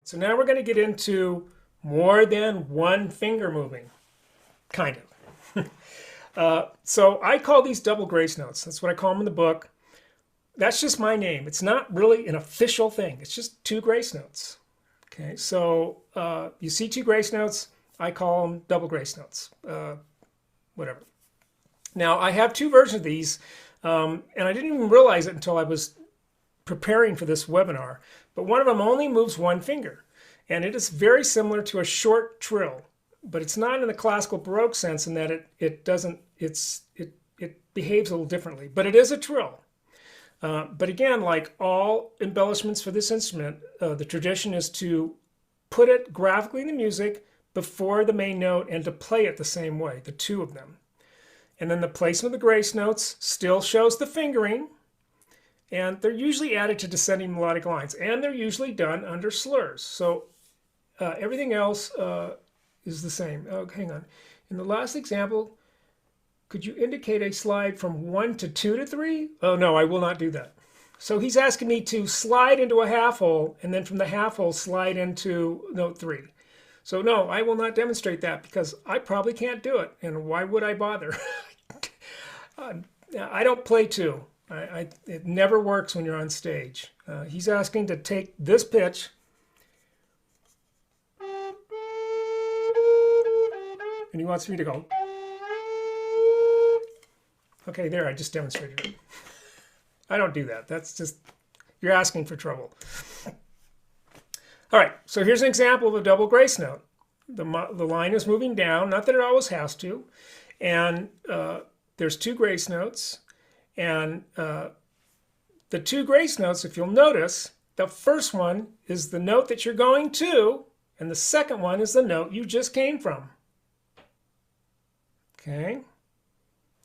So now we're going to get into more than one finger moving, kind of. So I call these double grace notes. That's what I call them in the book. That's just my name. It's not really an official thing. It's just two grace notes. Okay, so you see two grace notes. I call them double grace notes, whatever. Now I have two versions of these, and I didn't even realize it until I was preparing for this webinar, but one of them only moves one finger. And it is very similar to a short trill, but it's not in the classical Baroque sense in that it behaves a little differently, but it is a trill. But again, like all embellishments for this instrument, the tradition is to put it graphically in the music before the main note and to play it the same way, the two of them. And then the placement of the grace notes still shows the fingering, and they're usually added to descending melodic lines, and they're usually done under slurs. So everything else is the same. Oh, hang on. In the last example, could you indicate a slide from 1 to 2 to 3? Oh, no, I will not do that. So he's asking me to slide into a half hole, and then from the half hole slide into note 3. So no, I will not demonstrate that because I probably can't do it, and why would I bother? I don't play two. It never works when you're on stage. He's asking to take this pitch and he wants me to go. Okay, there, I just demonstrated it. I don't do that. That's just, you're asking for trouble. All right, so here's an example of a double grace note. The line is moving down, not that it always has to, and there's two grace notes. And the two grace notes, if you'll notice, the first one is the note that you're going to, and the second one is the note you just came from. Okay,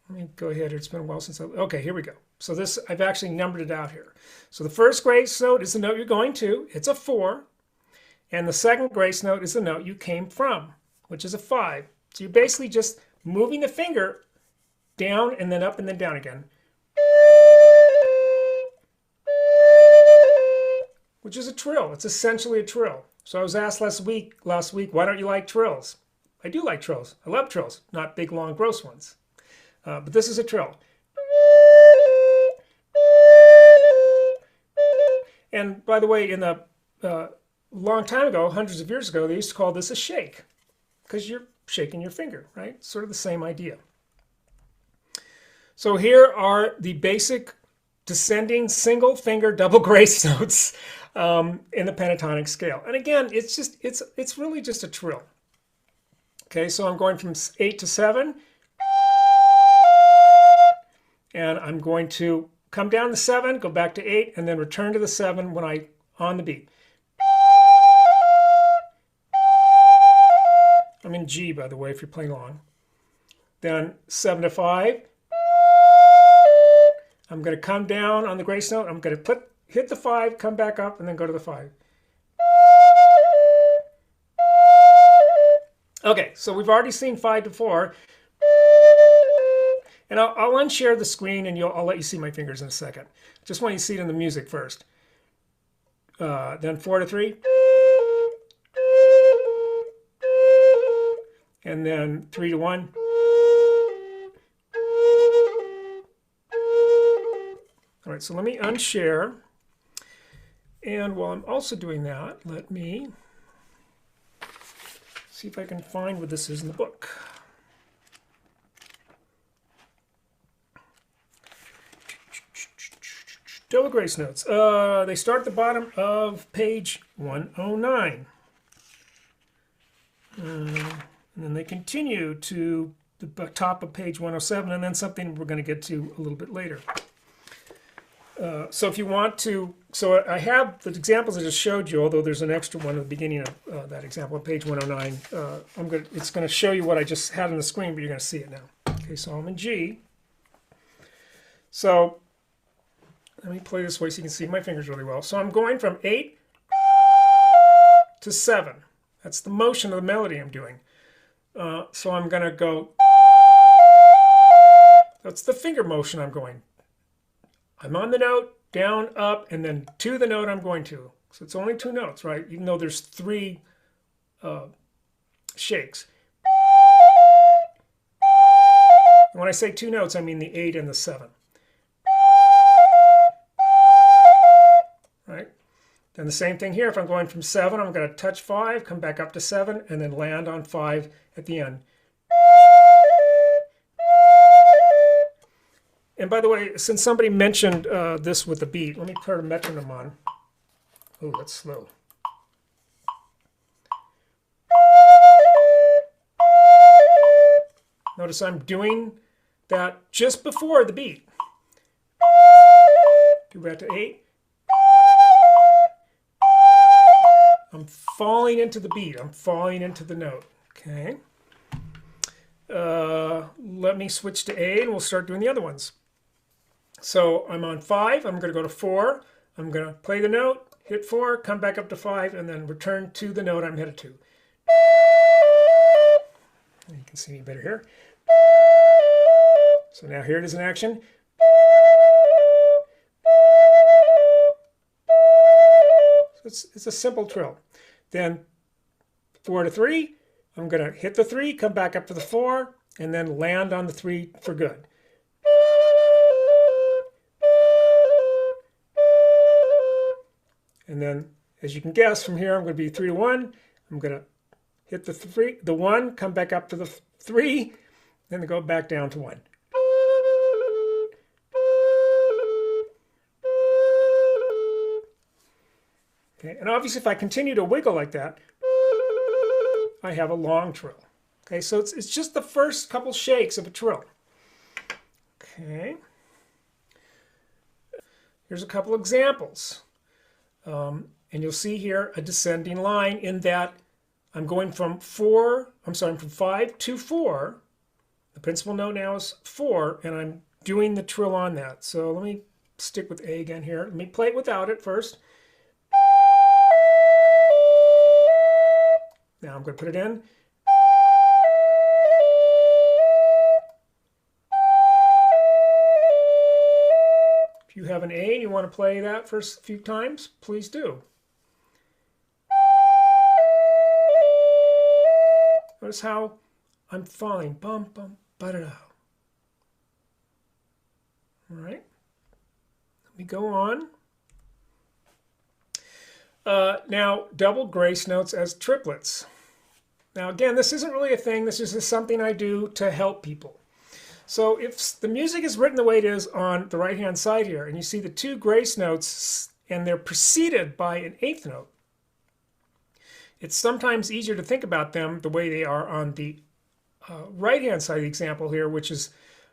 let me go ahead. It's been a while since okay, here we go. So this, I've actually numbered it out here. So the first grace note is the note you're going to. It's a 4. And the second grace note is the note you came from, which is a 5. So you're basically just moving the finger down and then up and then down again, which is a trill. It's essentially a trill. So I was asked last week, why don't you like trills? I do like trills. I love trills, not big, long, gross ones. But this is a trill. And by the way, in the long time ago, hundreds of years ago, they used to call this a shake because you're shaking your finger, right? Sort of the same idea. So here are the basic descending single finger double grace notes in the pentatonic scale. And again, it's really just a trill. Okay, so I'm going from 8 to 7, and I'm going to come down to 7, go back to 8, and then return to the 7 when I on the beat. I'm in G, by the way, if you're playing along. Then 7 to 5. I'm going to come down on the grace note. I'm going to hit the 5, come back up, and then go to the 5. Okay, so we've already seen 5 to 4. And I'll unshare the screen, and I'll let you see my fingers in a second. Just want you to see it in the music first. Then 4 to 3. And then 3 to 1. All right, so let me unshare. And while I'm also doing that, let me see if I can find what this is in the book. Double grace notes. They start at the bottom of page 109. And then they continue to the top of page 107, and then something we're going to get to a little bit later. So if you want to, so I have the examples I just showed you, although there's an extra one at the beginning of that example on page 109. It's going to show you what I just had on the screen, but you're going to see it now. Okay, so I'm in G. So let me play this way so you can see my fingers really well. So I'm going from 8 to 7. That's the motion of the melody I'm doing. So I'm going to go, that's the finger motion I'm going. I'm on the note, down, up, and then to the note I'm going to. So it's only 2 notes, right? Even though there's 3 shakes. And when I say 2 notes, I mean the 8 and the 7. Right? Then the same thing here. If I'm going from 7, I'm going to touch 5, come back up to 7, and then land on 5 at the end. And by the way, since somebody mentioned this with the beat, let me put a metronome on. Oh, that's slow. Notice I'm doing that just before the beat. Do that to 8. I'm falling into the beat. I'm falling into the note. Okay. Let me switch to A and we'll start doing the other ones. So I'm on 5. I'm going to go to 4. I'm going to play the note, hit 4, come back up to 5, and then return to the note I'm headed to. You can see me better here. So now here it is in action. So it's a simple trill. Then 4 to 3, I'm going to hit the 3, come back up to the 4, and then land on the 3 for good. And then, as you can guess, from here I'm going to be 3 to 1. I'm going to hit the 1, come back up to the 3, then go back down to 1. Okay, and obviously if I continue to wiggle like that, I have a long trill. Okay, so it's just the first couple shakes of a trill. Okay. Here's a couple examples. And you'll see here a descending line in that I'm going from 5 to 4. The principal note now is 4, and I'm doing the trill on that. So let me stick with A again here. Let me play it without it first. Now I'm going to put it in. If you have an A and you want to play that for a few times, please do. Notice how I'm falling. Bum, bum, ba-da-da. All right. Let me go on. Now, double grace notes as triplets. Now, again, this isn't really a thing. This is just something I do to help people. So if the music is written the way it is on the right-hand side here, and you see the 2 grace notes, and they're preceded by an 8th note, it's sometimes easier to think about them the way they are on the right-hand side of the example here, which is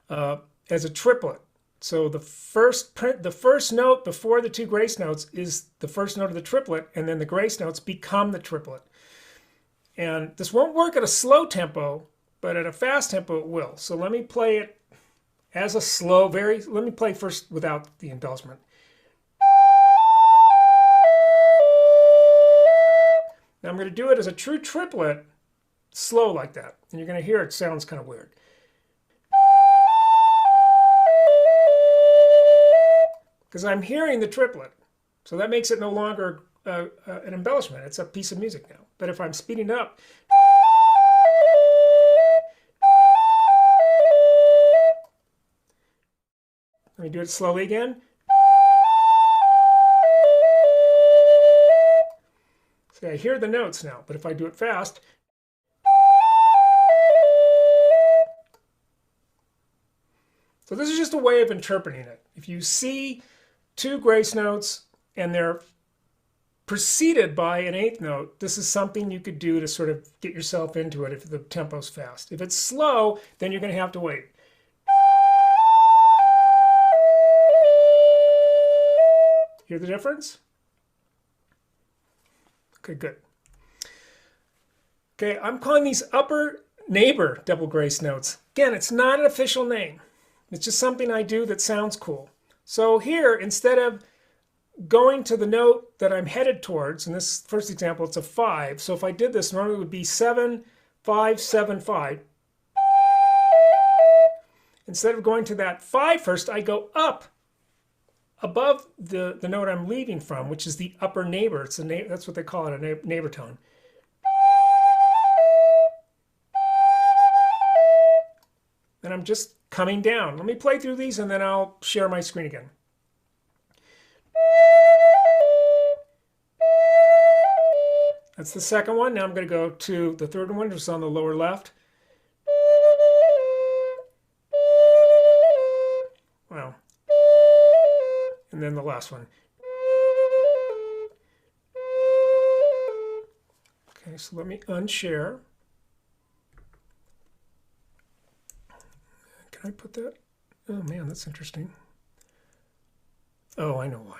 as a triplet. So the first note before the 2 grace notes is the first note of the triplet, and then the grace notes become the triplet. And this won't work at a slow tempo, but at a fast tempo it will. So let me play it as a slow, let me play first without the embellishment. Now I'm going to do it as a true triplet, slow like that. And you're going to hear it sounds kind of weird. Because I'm hearing the triplet. So that makes it no longer an embellishment. It's a piece of music now. But if I'm speeding up, let me do it slowly again. See, I hear the notes now, but if I do it fast, so this is just a way of interpreting it. If you see 2 grace notes and they're preceded by an 8th note, this is something you could do to sort of get yourself into it if the tempo's fast. If it's slow, then you're going to have to wait. Hear the difference? Okay, good. Okay, I'm calling these upper neighbor double grace notes. Again, it's not an official name. It's just something I do that sounds cool. So here, instead of going to the note that I'm headed towards, in this first example, it's a 5. So if I did this, normally it would be 7, 5, 7, 5. Instead of going to that 5 first, I go up above the note I'm leaving from, which is the upper neighbor. It's that's what they call it, a neighbor tone. And I'm just coming down. Let me play through these and then I'll share my screen again. That's the second one. Now I'm going to go to the third one, which is on the lower left. Wow. And then the last one. Okay, so let me unshare. Can I put that? Oh man, that's interesting. Oh, I know why.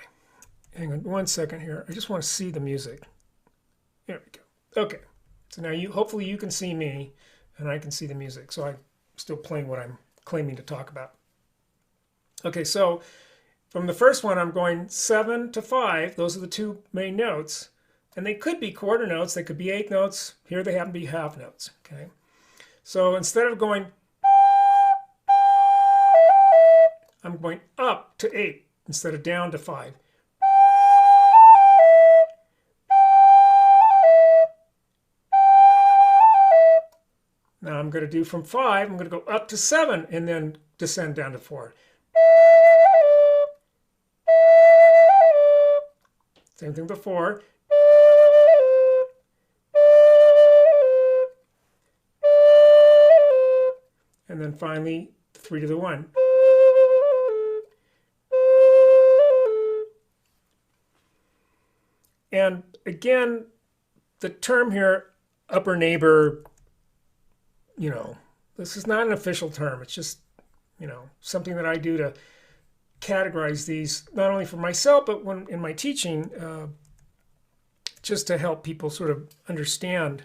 Hang on one second here. I just want to see the music. There we go. Okay. So now hopefully you can see me and I can see the music. So I'm still playing what I'm claiming to talk about. Okay, so from the first one, I'm going 7 to 5. Those are the two main notes. And they could be quarter notes. They could be eighth notes. Here they happen to be half notes. Okay. So instead of going, I'm going up to 8 instead of down to 5. Now I'm going to do from 5, I'm going to go up to 7 and then descend down to 4. Same thing before. And then finally 3 to the 1. And again, the term here, upper neighbor, this is not an official term. It's just, something that I do to categorize these, not only for myself, but when in my teaching, just to help people sort of understand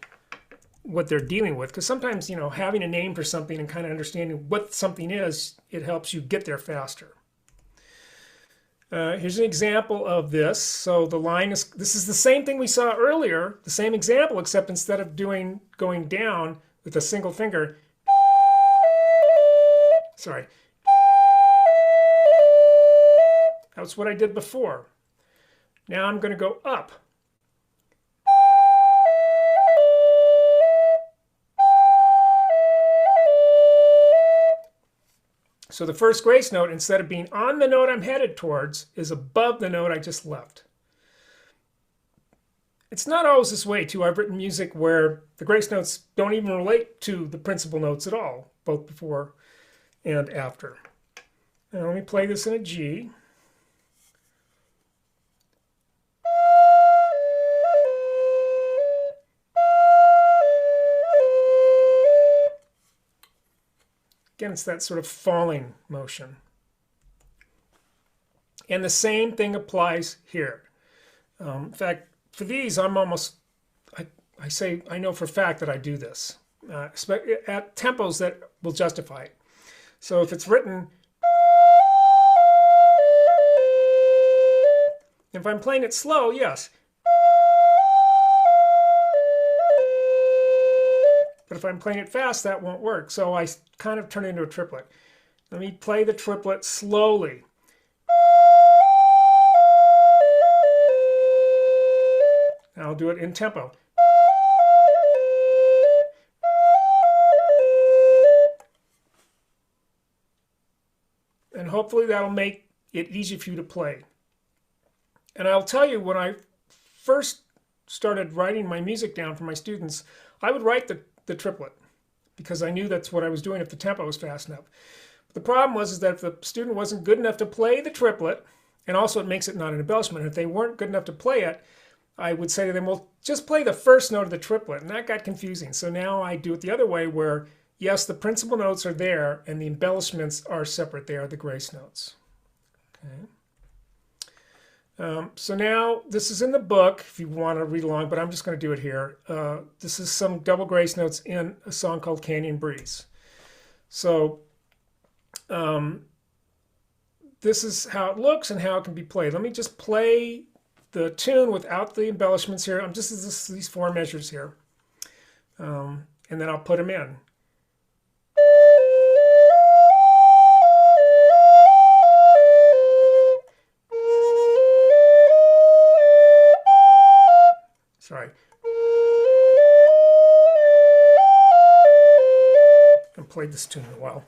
what they're dealing with. Because sometimes, having a name for something and kind of understanding what something is, it helps you get there faster. Here's an example of this. So the line is, this is the same thing we saw earlier, the same example, except instead of going down with a single finger, sorry, that's what I did before. Now I'm going to go up. So the first grace note, instead of being on the note I'm headed towards, is above the note I just left. It's not always this way, too. I've written music where the grace notes don't even relate to the principal notes at all, both before and after. Now let me play this in a G. Again, it's that sort of falling motion. And the same thing applies here. In fact, for these, I'm almost, I say, I know for a fact that I do this at tempos that will justify it. So if it's written, if I'm playing it slow, yes. But if I'm playing it fast, that won't work. So I kind of turn it into a triplet. Let me play the triplet slowly. I'll do it in tempo. And hopefully that'll make it easy for you to play. And I'll tell you, when I first started writing my music down for my students, I would write the triplet because I knew that's what I was doing if the tempo was fast enough. But the problem was that if the student wasn't good enough to play the triplet, and also it makes it not an embellishment, if they weren't good enough to play it, I would say to them, well, just play the first note of the triplet. And that got confusing. So now I do it the other way where, yes, the principal notes are there and the embellishments are separate. They are the grace notes. Okay. So now this is in the book if you want to read along, but I'm just going to do it here. This is some double grace notes in a song called Canyon Breeze. So this is how it looks and how it can be played. Let me just play the tune without the embellishments here. I'm just these 4 measures here. And then I'll put them in. played this tune in a while.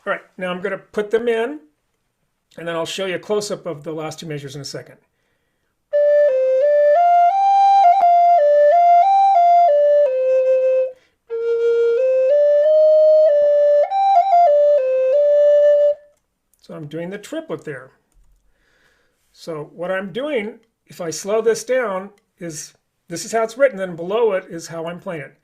All right, now I'm going to put them in, and then I'll show you a close-up of the last two measures in a second. So I'm doing the triplet there. So what I'm doing, if I slow this down, is this is how it's written, then below it is how I'm playing it.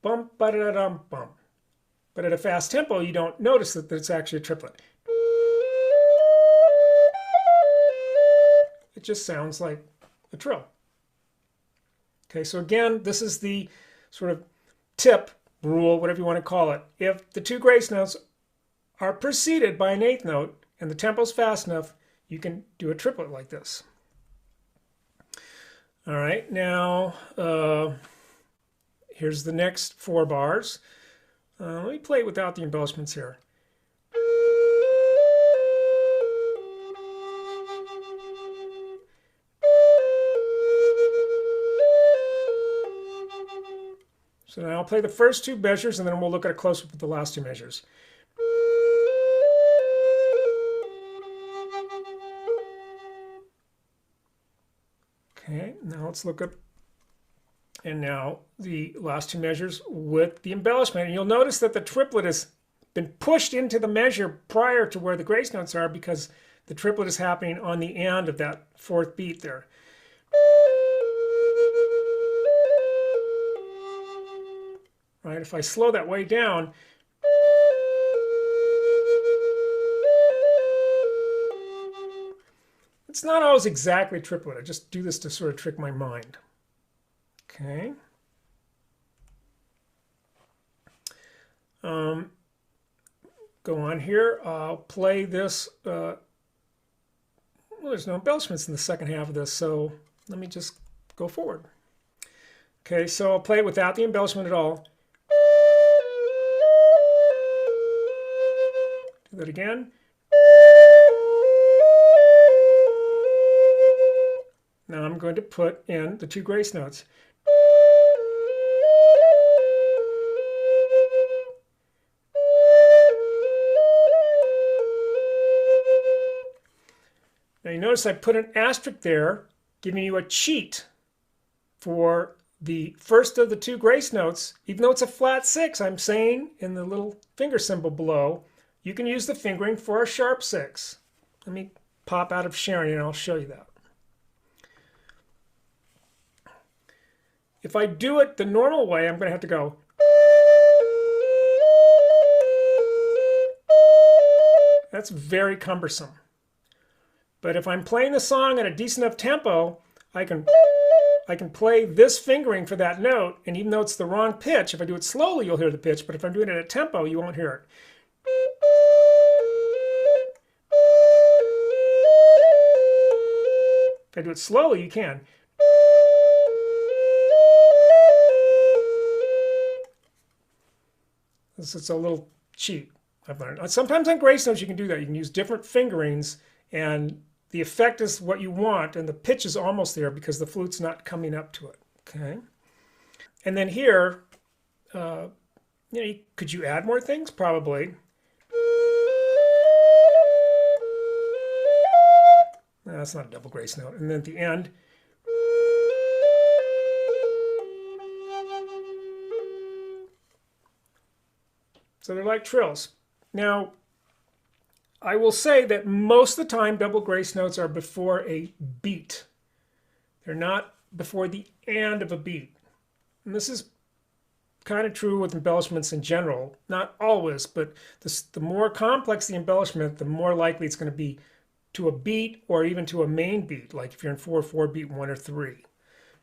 Bum, ba-da-dum, bum. But at a fast tempo, you don't notice that it's actually a triplet. It just sounds like a trill. Okay, so again, this is the sort of tip, rule, whatever you want to call it. If the two grace notes are preceded by an eighth note and the tempo's fast enough, you can do a triplet like this. All right, now here's the next 4 bars. Let me play it without the embellishments here. So now I'll play the first 2 measures, and then we'll look at a close-up of the last 2 measures. Okay, now let's look up, and now the last 2 measures with the embellishment. And you'll notice that the triplet has been pushed into the measure prior to where the grace notes are, because the triplet is happening on the end of that 4th beat there. Right, if I slow that way down, it's not always exactly triplet. I just do this to sort of trick my mind. Okay. Go on here. I'll play this. Well, there's no embellishments in the second half of this, so let me just go forward. Okay, so I'll play it without the embellishment at all. Do that again. Now I'm going to put in the 2 grace notes. Now you notice I put an asterisk there, giving you a cheat for the first of the 2 grace notes. Even though it's a flat 6, I'm saying in the little finger symbol below, you can use the fingering for a sharp 6. Let me pop out of sharing and I'll show you that. If I do it the normal way, I'm going to have to go. That's very cumbersome. But if I'm playing the song at a decent enough tempo, I can play this fingering for that note, and even though it's the wrong pitch, if I do it slowly, you'll hear the pitch, but if I'm doing it at a tempo, you won't hear it. If I do it slowly, you can. It's a little cheat, I've learned. Sometimes on grace notes you can do that. You can use different fingerings, and the effect is what you want, and the pitch is almost there because the flute's not coming up to it. Okay. And then here, could you add more things? Probably. No, that's not a double grace note. And then at the end, so they're like trills. Now, I will say that most of the time double grace notes are before a beat. They're not before the end of a beat. And this is kind of true with embellishments in general. Not always, but the more complex the embellishment, the more likely it's going to be to a beat or even to a main beat, like if you're in 4/4 beat 1 or 3.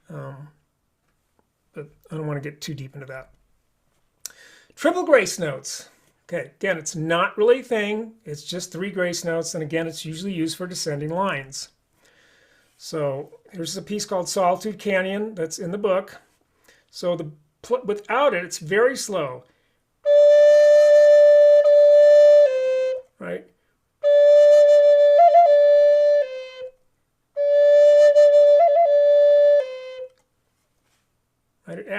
But I don't want to get too deep into that. Triple grace notes. Okay, again, it's not really a thing. It's just 3 grace notes, and again, it's usually used for descending lines. So here's a piece called Solitude Canyon that's in the book. So without it, it's very slow. Right? So,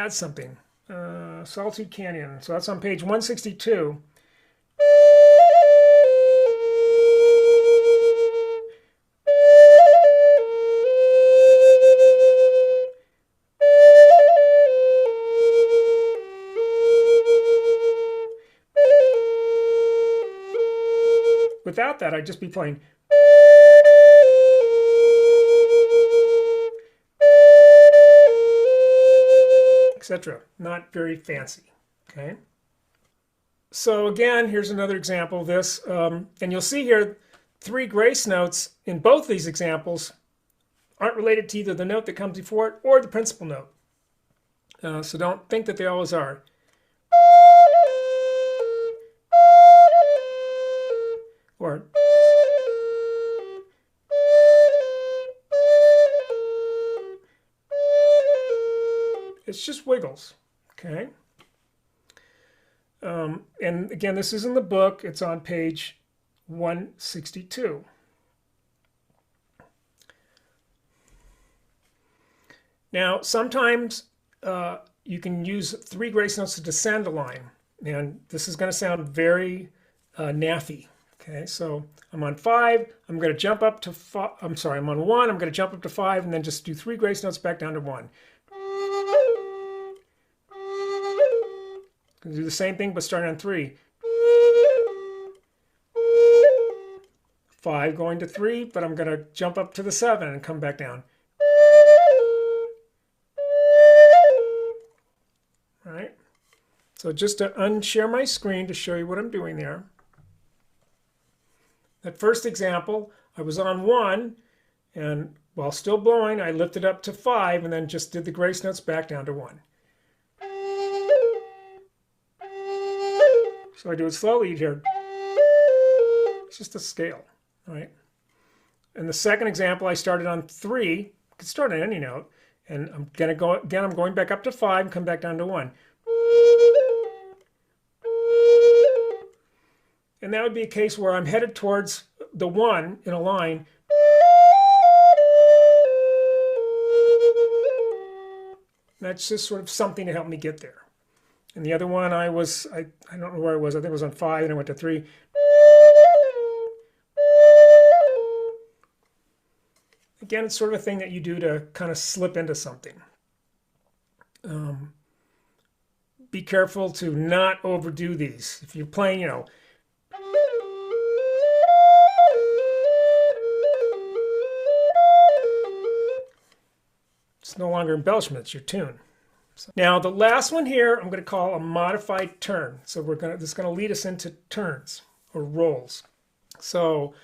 add something. Solitude Canyon. So that's on page 162. Without that, I'd just be playing. Etc. Not very fancy. Okay. So again, here's another example of this. And you'll see here 3 grace notes in both these examples aren't related to either the note that comes before it or the principal note. So don't think that they always are. Or it's just wiggles, okay? And again, this is in the book. It's on page 162. Now, sometimes you can use 3 grace notes to descend a line, and this is going to sound very NAF-y. Okay, so I'm on 5. I'm going to jump up to 5. I'm sorry, I'm on 1. I'm going to jump up to 5, and then just do 3 grace notes back down to 1. Do the same thing, but starting on 3. 5 going to 3, but I'm going to jump up to the 7 and come back down. All right. So just to unshare my screen to show you what I'm doing there. That first example, I was on 1, and while still blowing, I lifted up to 5 and then just did the grace notes back down to 1. So I do it slowly. You hear it's just a scale, right? In the second example, I started on 3. You could start on any note, and I'm gonna go again. I'm going back up to 5 and come back down to 1. And that would be a case where I'm headed towards the 1 in a line. That's just sort of something to help me get there. And the other one, I don't know where I was. I think it was on 5 and I went to 3. Again, it's sort of a thing that you do to kind of slip into something. Be careful to not overdo these. If you're playing, you know, it's no longer embellishments, your tune. So now the last one here I'm going to call a modified turn. So this is going to lead us into turns or rolls. So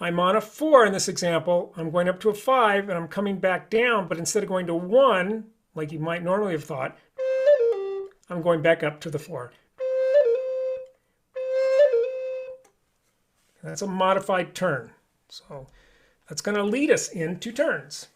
I'm on a 4 in this example. I'm going up to a 5 and I'm coming back down, but instead of going to 1 like you might normally have thought, I'm going back up to the 4. That's a modified turn. So that's going to lead us into turns.